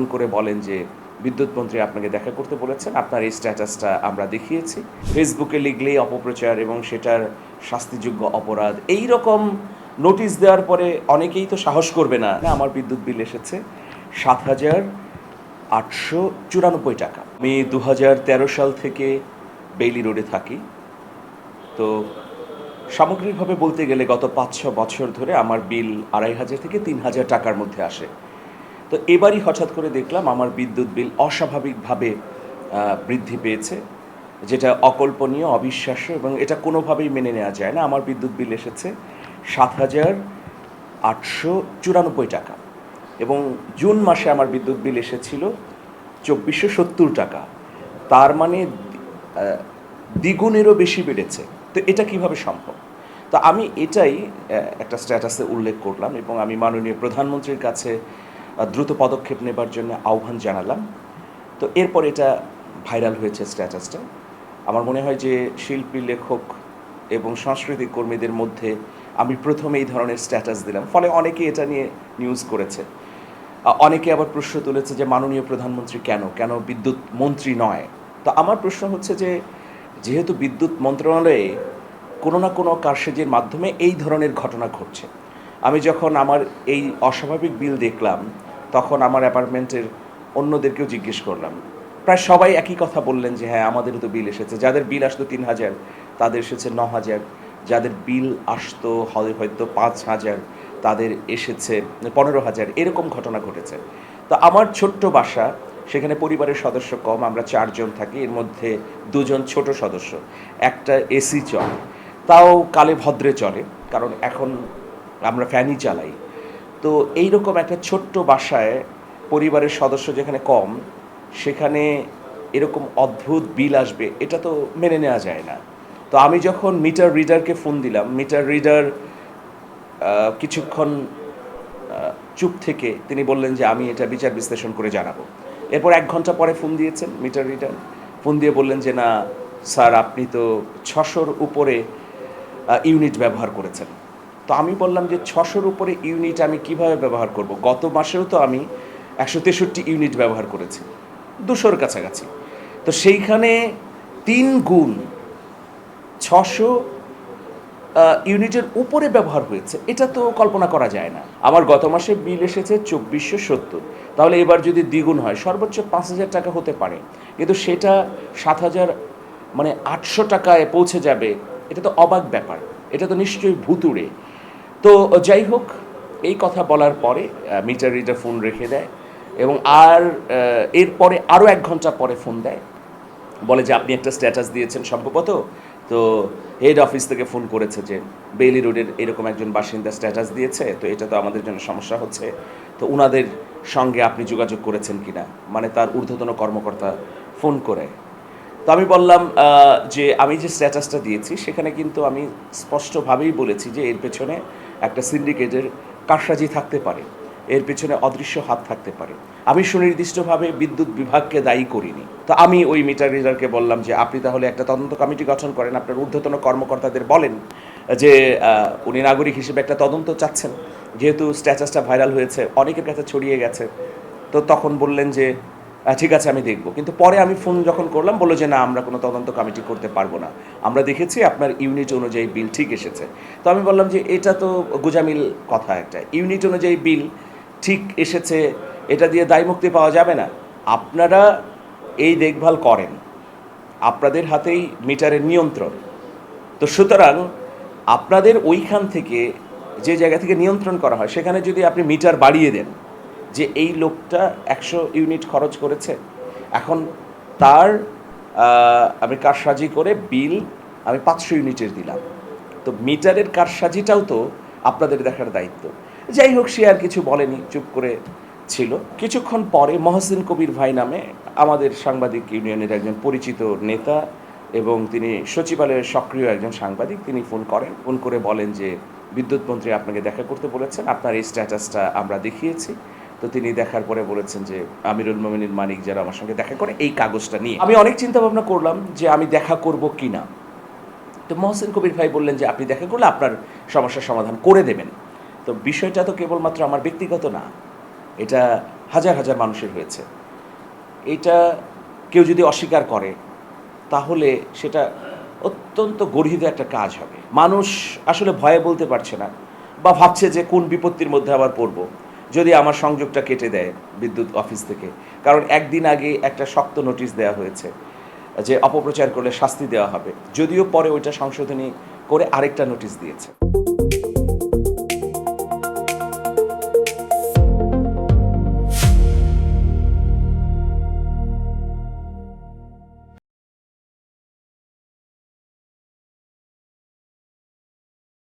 Phone করে বলেন যে বিদ্যুৎ মন্ত্রী আপনাকে দেখা করতে বলেছেন, আপনার এই স্ট্যাটাসটা আমরা দেখিয়েছি। ফেসবুকে লিখলেই অপপ্রচার এবং সেটার শাস্তিযোগ্য অপরাধ, এই রকম নোটিশ দেওয়ার পরে অনেকেই তো সাহস করবে না। আমার বিদ্যুৎ বিল এসেছে ৭,৮৯৪ টাকা। আমি ২০১৩ সাল থেকে বেইলি রোডে থাকি। তো সামগ্রিকভাবে বলতে গেলে গত ৫-৬ বছর ধরে আমার বিল ২৫০০ থেকে ৩০০০ টাকার মধ্যে আসে। তো এবারই হঠাৎ করে দেখলাম আমার বিদ্যুৎ বিল অস্বাভাবিকভাবে বৃদ্ধি পেয়েছে, যেটা অকল্পনীয়, অবিশ্বাস্য এবং এটা কোনোভাবেই মেনে নেওয়া যায় না। আমার বিদ্যুৎ বিল এসেছে ৭,৮৯৪ টাকা এবং জুন মাসে আমার বিদ্যুৎ বিল এসেছিল ২৪৭০ টাকা। তার মানে দ্বিগুণেরও বেশি বেড়েছে। তো এটা কিভাবে সম্ভব? তো আমি এটাই একটা স্ট্যাটাসে উল্লেখ করলাম এবং আমি মাননীয় প্রধানমন্ত্রীর কাছে দ্রুত পদক্ষেপ নেবার জন্য আহ্বান জানালাম। তো এরপর এটা ভাইরাল হয়েছে স্ট্যাটাসটা। আমার মনে হয় যে শিল্পী, লেখক এবং সাংস্কৃতিক কর্মীদের মধ্যে আমি প্রথম এই ধরনের স্ট্যাটাস দিলাম, ফলে অনেকে এটা নিয়ে নিউজ করেছে। অনেকে আবার প্রশ্ন তুলেছে যে মাননীয় প্রধানমন্ত্রী কেন বিদ্যুৎ মন্ত্রী নয়? তো আমার প্রশ্ন হচ্ছে যে যেহেতু বিদ্যুৎ মন্ত্রণালয়ে কোনো না কোনো কারসাজির মাধ্যমে এই ধরনের ঘটনা ঘটছে। আমি যখন আমার এই অস্বাভাবিক বিল দেখলাম, তখন আমার অ্যাপার্টমেন্টের অন্যদেরকেও জিজ্ঞেস করলাম। প্রায় সবাই একই কথা বললেন যে হ্যাঁ, আমাদেরও তো বিল এসেছে। যাদের বিল আসতো ৩,০০০, তাদের এসেছে ৯,০০০। যাদের বিল আসতো হয়তো ৫,০০০, তাদের এসেছে ১৫,০০০। এরকম ঘটনা ঘটেছে। তো আমার ছোট্ট বাসা, সেখানে পরিবারের সদস্য কম, আমরা ৪ জন থাকি। এর মধ্যে ২ জন ছোট সদস্য, একটা এসি চলে, তাও কালে ভদ্রে চলে, কারণ এখন আমরা ফ্যানই চালাই। তো এইরকম একটা ছোট্ট বাসায় পরিবারের সদস্য যেখানে কম, সেখানে এরকম অদ্ভুত বিল আসবে, এটা তো মেনে নেওয়া যায় না। তো আমি যখন মিটার রিডারকে ফোন দিলাম, মিটার রিডার কিছুক্ষণ চুপ থেকে তিনি বললেন যে আমি এটা বিচার বিশ্লেষণ করে জানাবো। এরপর ১ ঘন্টা পরে ফোন দিয়েছেন মিটার রিডার। ফোন দিয়ে বললেন যে না স্যার, আপনি তো ৬০০-র উপরে ইউনিট ব্যবহার করেছেন। তো আমি বললাম যে ৬০০-র উপরে ইউনিট আমি কিভাবে ব্যবহার করব? গত মাসেও তো আমি ১৬৩ ইউনিট ব্যবহার করেছি, ২০০-র কাছাকাছি। তো সেইখানে ৩ গুণ ৬০০ ইউনিটের উপরে ব্যবহার হয়েছে, এটা তো কল্পনা করা যায় না। আমার গত মাসে বিল এসেছে ২৪৭০, তাহলে এবার যদি দ্বিগুণ হয় সর্বোচ্চ ৫,০০০ টাকা হতে পারে, কিন্তু সেটা ৭,০০০ মানে ৮০০ টাকায় পৌঁছে যাবে, এটা তো অবাক ব্যাপার, এটা তো নিশ্চয়ই ভুতুড়ে। তো যাই হোক, এই কথা বলার পরে মিটার রিডার ফোন রেখে দেয় এবং এরপরে আরও ১ ঘন্টা পরে ফোন দেয়, বলে যে আপনি একটা স্ট্যাটাস দিয়েছেন সম্ভবত, তো হেড অফিস থেকে ফোন করেছে যে বেইলি রোডের এরকম একজন বাসিন্দা স্ট্যাটাস দিয়েছে, তো এটা তো আমাদের জন্য সমস্যা হচ্ছে, তো ওনাদের সঙ্গে আপনি যোগাযোগ করেছেন কিনা, মানে তার ঊর্ধ্বতন কর্মকর্তা ফোন করে। তো আমি বললাম যে আমি যে স্ট্যাটাসটা দিয়েছি সেখানে কিন্তু আমি স্পষ্টভাবেই বলেছি যে এর পেছনে একটা সিন্ডিকেটের কারসাজি থাকতে পারে, এর পেছনে অদৃশ্য হাত থাকতে পারে। আমি সুনির্দিষ্টভাবে বিদ্যুৎ বিভাগকে দায়ী করিনি। তো আমি ওই মিটার রিডারকে বললাম যে আপনি তাহলে একটা তদন্ত কমিটি গঠন করেন, আপনার ঊর্ধ্বতন কর্মকর্তাদের বলেন যে উনি নাগরিক হিসেবে একটা তদন্ত চাচ্ছেন, যেহেতু স্ট্যাটাসটা ভাইরাল হয়েছে, অনেকের কাছে ছড়িয়ে গেছে। তো তখন বললেন যে ঠিক আছে, আমি দেখব। কিন্তু পরে আমি ফোন যখন করলাম, বললো যে না, আমরা কোনো তদন্ত কমিটি করতে পারবো না, আমরা দেখেছি আপনার ইউনিট অনুযায়ী বিল ঠিক এসেছে। তো আমি বললাম যে এটা তো গোজামিল কথা একটা, ইউনিট অনুযায়ী বিল ঠিক এসেছে এটা দিয়ে দায়মুক্তি পাওয়া যাবে না। আপনারা এই দেখভাল করেন, আপনাদের হাতেই মিটারের নিয়ন্ত্রণ। তো সুতরাং আপনাদের ওইখান থেকে, যে জায়গা থেকে নিয়ন্ত্রণ করা হয়, সেখানে যদি আপনি মিটার বাড়িয়ে দেন যে এই লোকটা ১০০ ইউনিট খরচ করেছে, এখন তার আমি কারসাজি করে বিল আমি ৫০০ ইউনিটের দিলাম, তো মিটারের কারসাজিটাও তো আপনাদের দেখার দায়িত্ব। যাই হোক, সে আর কিছু বলেনি, চুপ করে ছিল। কিছুক্ষণ পরে মহসিন কবির ভাই নামে আমাদের সাংবাদিক ইউনিয়নের একজন পরিচিত নেতা এবং তিনি সচিবালয়ের সক্রিয় একজন সাংবাদিক, তিনি ফোন করেন। ফোন করে বলেন যে বিদ্যুৎ মন্ত্রী আপনাকে দেখা করতে বলেছেন, আপনার এই স্ট্যাটাসটা আমরা দেখিয়েছি। তো তিনি দেখার পরে বলেছেন যে আমিরুল মোমিনীর মানিক যারা আমার সঙ্গে দেখা করে এই কাগজটা নিয়ে। আমি অনেক চিন্তা ভাবনা করলাম যে আমি দেখা করব কি না। তো মহসিন কবির ভাই বললেন যে আপনি দেখা করলে আপনার সমস্যার সমাধান করে দেবেন। তো বিষয়টা তো কেবলমাত্র আমার ব্যক্তিগত না, এটা হাজার হাজার মানুষের হয়েছে। এটা কেউ যদি অস্বীকার করে তাহলে সেটা অত্যন্ত গর্হিত একটা কাজ হবে। মানুষ আসলে ভয়ে বলতে পারছে না বা ভাবছে যে কোন বিপত্তির মধ্যে আবার পড়ব যদি আমার সংযোগটা কেটে দেয় বিদ্যুৎ অফিস থেকে। কারণ একদিন আগে একটা শক্ত নোটিশ দেওয়া হয়েছে যে অপপ্রচার করলে শাস্তি দেওয়া হবে, যদিও পরে ওইটা সংশোধনী করে আরেকটা নোটিশ দিয়েছে।